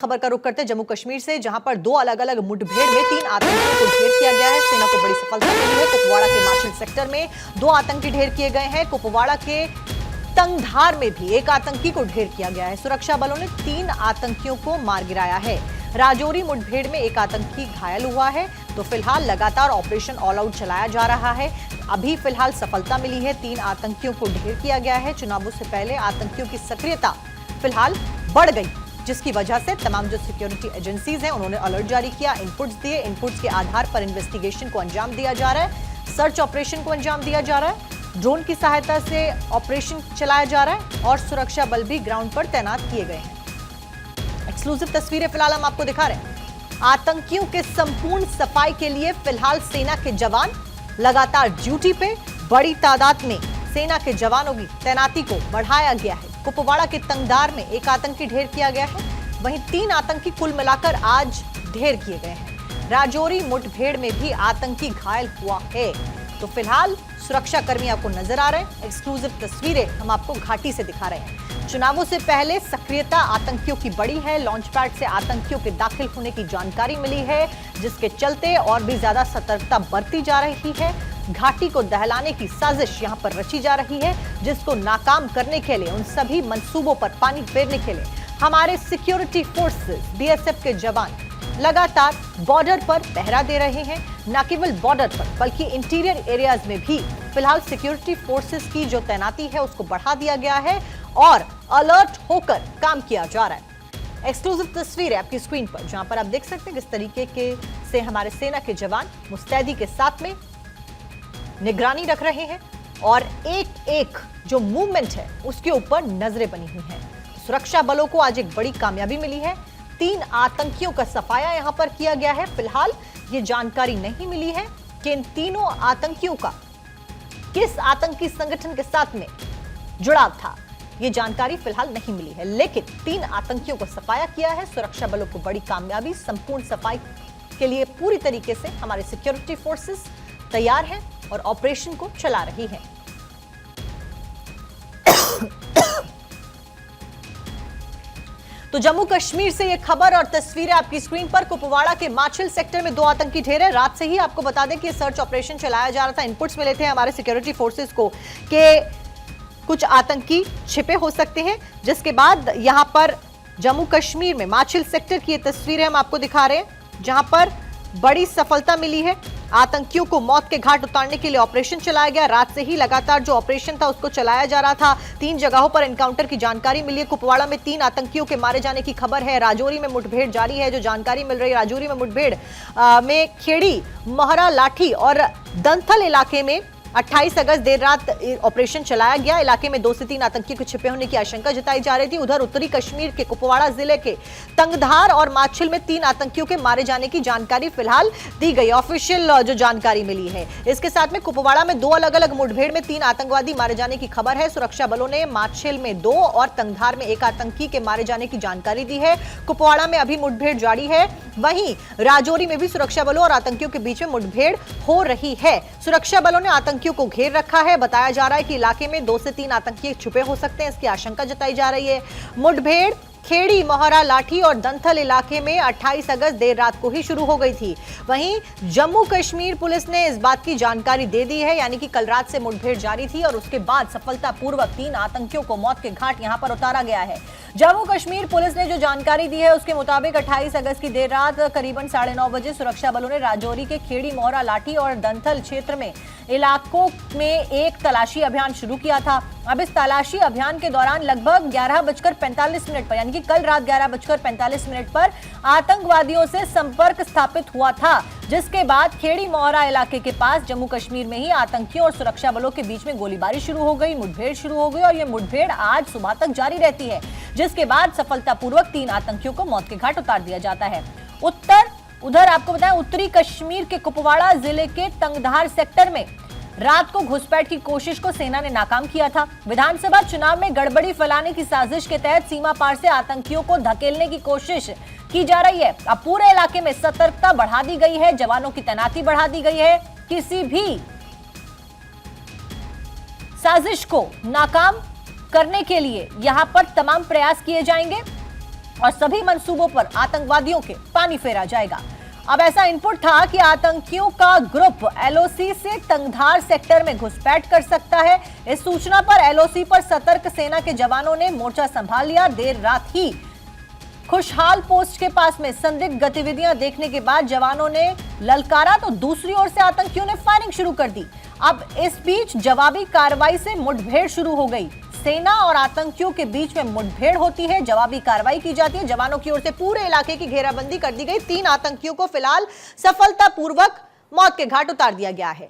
खबर का रुख करते हैं जम्मू कश्मीर से, जहां पर दो अलग अलग मुठभेड़ में 3 आतंकियों को ढेर किया गया है। सेना को बड़ी सफलता मिली है। कुपवाड़ा के माछिल सेक्टर में 2 आतंकी ढेर किए गए हैं। कुपवाड़ा के तंगधार में भी एक आतंकी को ढेर किया गया है। सुरक्षा बलों ने 3 आतंकियों को मार गिराया है। राजौरी मुठभेड़ में एक आतंकी घायल हुआ है। तो फिलहाल लगातार ऑपरेशन ऑल आउट चलाया जा रहा है। अभी फिलहाल सफलता मिली है। 3 आतंकियों को ढेर किया गया है। चुनावों से पहले आतंकियों की सक्रियता फिलहाल बढ़ गई, जिसकी वजह से तमाम जो सिक्योरिटी एजेंसीज हैं उन्होंने अलर्ट जारी किया, इनपुट्स दिए। इनपुट्स के आधार पर इन्वेस्टिगेशन को अंजाम दिया जा रहा है, सर्च ऑपरेशन को अंजाम दिया जा रहा है, ड्रोन की सहायता से ऑपरेशन चलाया जा रहा है और सुरक्षा बल भी ग्राउंड पर तैनात किए गए हैं। एक्सक्लूसिव तस्वीरें फिलहाल हम आपको दिखा रहे हैं। आतंकियों के संपूर्ण सफाई के लिए फिलहाल सेना के जवान लगातार ड्यूटी पे। बड़ी तादाद में सेना के जवानों की तैनाती को बढ़ाया गया है। कुपवाड़ा के तंगधार में एक आतंकी ढेर किया गया है। वहीं 3 आतंकी कुल मिलाकर आज ढेर किए गए हैं। राजौरी मुठभेड़ में भी आतंकी घायल हुआ है। तो फिलहाल सुरक्षा कर्मी आपको नजर आ रहे हैं। एक्सक्लूसिव तस्वीरें हम आपको घाटी से दिखा रहे हैं। चुनावों से पहले सक्रियता आतंकियों की बढ़ी है। लॉन्च पैड से आतंकियों के दाखिल होने की जानकारी मिली है, जिसके चलते और भी ज्यादा सतर्कता बरती जा रही है। घाटी को दहलाने की साजिश यहां पर रची जा रही है, जिसको नाकाम करने के लिए, उन सभी मंसूबों पर पानी फेरने के लिए हमारे सिक्योरिटी फोर्सेस, बीएसएफ के जवान लगातार बॉर्डर पर पहरा दे रहे हैं। न केवल बॉर्डर पर बल्कि इंटीरियर एरियाज में भी फिलहाल सिक्योरिटी फोर्सेस की जो तैनाती है उसको बढ़ा दिया गया है और अलर्ट होकर काम किया जा रहा है। एक्सक्लूसिव तस्वीर है आपकी स्क्रीन पर, जहां पर आप देख सकते हैं किस तरीके के से हमारे सेना के जवान मुस्तैदी के साथ में निगरानी रख रहे हैं और एक एक जो मूवमेंट है उसके ऊपर नजरें बनी हुई हैं। सुरक्षा बलों को आज एक बड़ी कामयाबी मिली है। 3 आतंकियों का सफाया यहां पर किया गया है। फिलहाल ये जानकारी नहीं मिली है कि इन तीनों आतंकियों का किस आतंकी संगठन के साथ में जुड़ाव था। ये जानकारी फिलहाल नहीं मिली है, लेकिन 3 आतंकियों को सफाया किया है। सुरक्षा बलों को बड़ी कामयाबी। संपूर्ण सफाई के लिए पूरी तरीके से हमारे सिक्योरिटी फोर्सेस तैयार हैं और ऑपरेशन को चला रही है। तो जम्मू कश्मीर से ये खबर और तस्वीरें आपकी स्क्रीन पर। कुपवाड़ा के माछिल सेक्टर में 2 आतंकी ढेर है। रात से ही आपको बता दें कि सर्च ऑपरेशन चलाया जा रहा था। इनपुट्स मिले थे हमारे सिक्योरिटी फोर्सेस को कि कुछ आतंकी छिपे हो सकते हैं, जिसके बाद यहां पर जम्मू कश्मीर में माछिल सेक्टर की ये तस्वीरें हम आपको दिखा रहे हैं, जहां पर बड़ी सफलता मिली है। आतंकियों को मौत के घाट उतारने के लिए ऑपरेशन चलाया गया। रात से ही लगातार जो ऑपरेशन था उसको चलाया जा रहा था। 3 जगहों पर एनकाउंटर की जानकारी मिली है। कुपवाड़ा में 3 आतंकियों के मारे जाने की खबर है। राजौरी में मुठभेड़ जारी है। जो जानकारी मिल रही है, राजौरी में मुठभेड़ में खेड़ी, मोहरा, लाठी और दंथल इलाके में 28 अगस्त देर रात ऑपरेशन चलाया गया। इलाके में 2 से 3 आतंकी को छिपे होने की आशंका जताई जा रही थी। उधर उत्तरी कश्मीर के कुपवाड़ा जिले के तंगधार और माछिल में 3 आतंकियों के मारे जाने की जानकारी फिलहाल दी गई, ऑफिशियल जो जानकारी मिली है। इसके साथ में कुपवाड़ा में 2 अलग अलग मुठभेड़ में 3 आतंकवादी मारे जाने की खबर है। सुरक्षा बलों ने माछिल में 2 और तंगधार में 1 आतंकी के मारे जाने की जानकारी दी है। कुपवाड़ा में अभी मुठभेड़ जारी है। वहीं राजौरी में भी सुरक्षा बलों और आतंकियों के बीच में मुठभेड़ हो रही है। सुरक्षा बलों ने आतंकियों को घेर रखा है। बताया जा रहा है कि इलाके में 2 से 3 आतंकी छुपे हो सकते हैं, इसकी आशंका जताई जा रही है। मुठभेड़ खेड़ी, मोहरा, लाठी और दंथल इलाके में 28 अगस्त देर रात को ही शुरू हो गई थी। वहीं जम्मू कश्मीर पुलिस ने इस बात की जानकारी दे दी है, यानी कि कल रात से मुठभेड़ जारी थी और उसके बाद सफलतापूर्वक 3 आतंकियों को मौत के घाट यहां पर उतारा गया है। जम्मू कश्मीर पुलिस ने जो जानकारी दी है उसके मुताबिक 28 अगस्त की देर रात करीबन 9:30 बजे सुरक्षा बलों ने राजौरी के खेड़ी, मोहरा, लाठी और दंथल क्षेत्र में इलाकों में एक तलाशी अभियान शुरू किया था। अब इस तलाशी अभियान के दौरान लगभग 11:45 पर, यानी कि कल रात 11:45 पर आतंकवादियों से संपर्क स्थापित हुआ था, जिसके बाद खेड़ी, मोहरा इलाके के पास जम्मू कश्मीर में ही आतंकियों और सुरक्षा बलों के बीच में गोलीबारी शुरू हो गई, मुठभेड़ शुरू हो गई और यह मुठभेड़ आज सुबह तक जारी रहती है, जिसके बाद सफलतापूर्वक 3 आतंकियों को मौत के घाट उतार दिया जाता है। उधर आपको बताएं, उत्तरी कश्मीर के कुपवाड़ा जिले के तंगधार सेक्टर में रात को घुसपैठ की कोशिश को सेना ने नाकाम किया था। विधानसभा चुनाव में गड़बड़ी फैलाने की साजिश के तहत सीमा पार से आतंकियों को धकेलने की कोशिश की जा रही है। अब पूरे इलाके में सतर्कता बढ़ा दी गई है, जवानों की तैनाती बढ़ा दी गई है। किसी भी साजिश को नाकाम करने के लिए यहां पर तमाम प्रयास किए जाएंगे। और सभी मंसूबों पर आतंकवादियों के पानी फेरा जाएगा। अब ऐसा इनपुट था कि आतंकियों का ग्रुप एलओसी से तंगधार सेक्टर में घुसपैठ कर सकता है। इस सूचना पर एलओसी पर सतर्क सेना के जवानों ने मोर्चा संभाल लिया। देर रात ही खुशहाल पोस्ट के पास में संदिग्ध गतिविधियां देखने के बाद जवानों ने ललकारा तो दूसरी ओर से आतंकियों ने फायरिंग शुरू कर दी। अब इस बीच जवाबी कार्रवाई से मुठभेड़ शुरू हो गई। सेना और आतंकियों के बीच में मुठभेड़ होती है, जवाबी कार्रवाई की जाती है। जवानों की ओर से पूरे इलाके की घेराबंदी कर दी गई। 3 आतंकियों को फिलहाल सफलतापूर्वक मौत के घाट उतार दिया गया है।